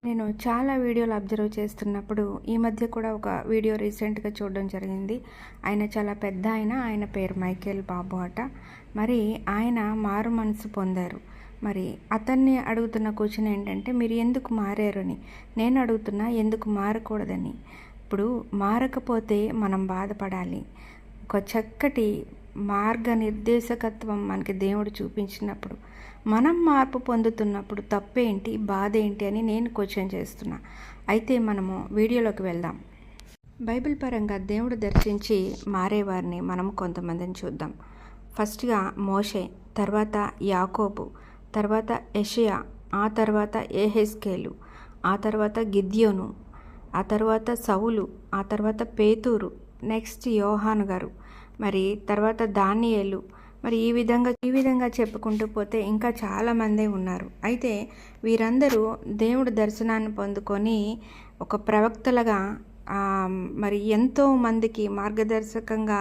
నేను చాలా వీడియోలు అబ్జర్వ్ చేస్తున్నప్పుడు ఈ మధ్య కూడా ఒక వీడియో రీసెంట్గా చూడడం జరిగింది. ఆయన చాలా పెద్ద ఆయన పేరు మైకేల్ బాబు అట. మరి ఆయన మారు మనసు పొందారు. మరి అతన్ని అడుగుతున్న క్వశ్చన్ ఏంటంటే, మీరు ఎందుకు మారారు అని. నేను అడుగుతున్నా, ఎందుకు మారకూడదని. ఇప్పుడు మారకపోతే మనం బాధపడాలి. ఒక చక్కటి మార్గనిర్దేశకత్వం మనకి దేవుడు చూపించినప్పుడు, మనం మార్పు పొందుతున్నప్పుడు తప్పేంటి, బాధ ఏంటి అని నేను క్వశ్చన్ చేస్తున్నా. అయితే మనము వీడియోలోకి వెళ్దాం. బైబిల్ పరంగా దేవుడు దర్శించి మారేవారిని మనం కొంతమందిని చూద్దాం. ఫస్ట్గా మోషే, తర్వాత యాకోబు, తర్వాత యెషయా, ఆ తర్వాత యెహెజ్కేలు, ఆ తర్వాత గిద్యోను, ఆ తర్వాత సౌలు, ఆ తర్వాత పేతురు, నెక్స్ట్ యోహాను గారు, మరి తర్వాత దానియేలు. మరి ఈ విధంగా చెప్పుకుంటూ పోతే ఇంకా చాలామందే ఉన్నారు. అయితే వీరందరూ దేవుడు దర్శనాన్ని పొందుకొని ఒక ప్రవక్తలుగా మరి ఎంతో మందికి మార్గదర్శకంగా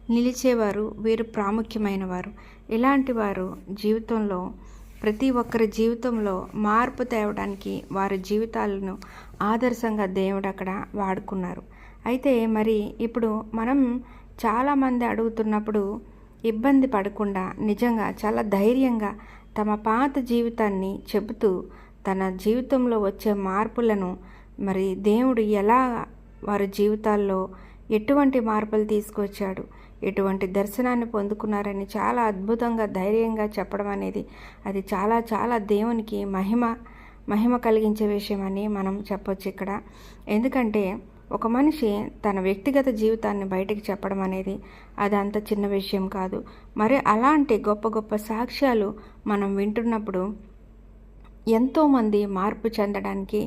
నిలిచేవారు. వీరు ప్రాముఖ్యమైన వారు. ఇలాంటి వారు జీవితంలో, ప్రతి ఒక్కరి జీవితంలో మార్పు తేవడానికి వారి జీవితాలను ఆదర్శంగా దేవుడు అక్కడ వాడుకున్నారు. అయితే మరి ఇప్పుడు మనం చాలామంది అడుగుతున్నప్పుడు ఇబ్బంది పడకుండా నిజంగా చాలా ధైర్యంగా తమ పాత జీవితాన్ని చెబుతూ తన జీవితంలో వచ్చే మార్పులను మరి దేవుడు ఎలా వారి జీవితాల్లో ఎటువంటి మార్పులు తీసుకొచ్చాడు, ఎటువంటి దర్శనాన్ని పొందుకున్నారని చాలా అద్భుతంగా ధైర్యంగా చెప్పడం అనేది అది చాలా చాలా దేవునికి మహిమ కలిగించే విషయం అని మనం చెప్పొచ్చు ఇక్కడ. ఎందుకంటే ఒక మనిషి తన వ్యక్తిగత జీవితాన్ని బయటికి చెప్పడం అనేది అది అంత చిన్న విషయం కాదు. మరి అలాంటి గొప్ప గొప్ప సాక్ష్యాలు మనం వింటున్నప్పుడు ఎంతోమంది మార్పు చెందడానికి,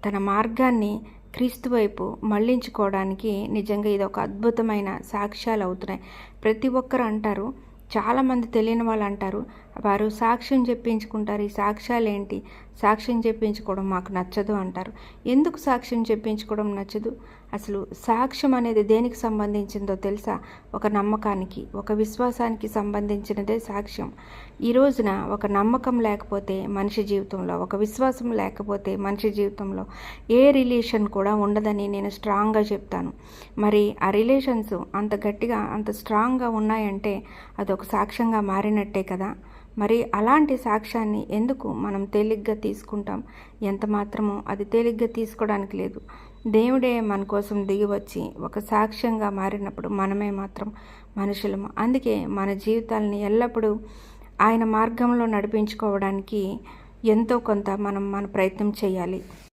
తన మార్గాన్ని క్రీస్తు వైపు మళ్లించుకోవడానికి నిజంగా ఇది ఒక అద్భుతమైన సాక్ష్యాలు అవుతున్నాయి. ప్రతి ఒక్కరు అంటారు, చాలామంది తెలియని వాళ్ళు అంటారు, వారు సాక్ష్యం చెప్పించుకుంటారు. ఈ సాక్ష్యాలు ఏంటి, సాక్ష్యం చెప్పించుకోవడం మాకు నచ్చదు అంటారు. ఎందుకు సాక్ష్యం చెప్పించుకోవడం నచ్చదు? అసలు సాక్ష్యం అనేది దేనికి సంబంధించిందో తెలుసా? ఒక నమ్మకానికి, ఒక విశ్వాసానికి సంబంధించినదే సాక్ష్యం. ఈ రోజున ఒక నమ్మకం లేకపోతే మనిషి జీవితంలో, ఒక విశ్వాసం లేకపోతే మనిషి జీవితంలో ఏ రిలేషన్ కూడా ఉండదని నేను స్ట్రాంగ్గా చెప్తాను. మరి ఆ రిలేషన్స్ అంత గట్టిగా, అంత స్ట్రాంగ్గా ఉన్నాయంటే అదొక సాక్ష్యంగా మారినట్టే కదా. మరి అలాంటి సాక్ష్యాన్ని ఎందుకు మనం తేలిగ్గా తీసుకుంటాం? ఎంత మాత్రమో అది తేలిగ్గా తీసుకోవడానికి లేదు. దేవుడే మన కోసం దిగి వచ్చి ఒక సాక్ష్యంగా మారినప్పుడు మనమే మాత్రం మనుషులము. అందుకే మన జీవితాలని ఎల్లప్పుడూ ఆయన మార్గంలో నడిపించుకోవడానికి ఎంతో కొంత మనం మన ప్రయత్నం చేయాలి.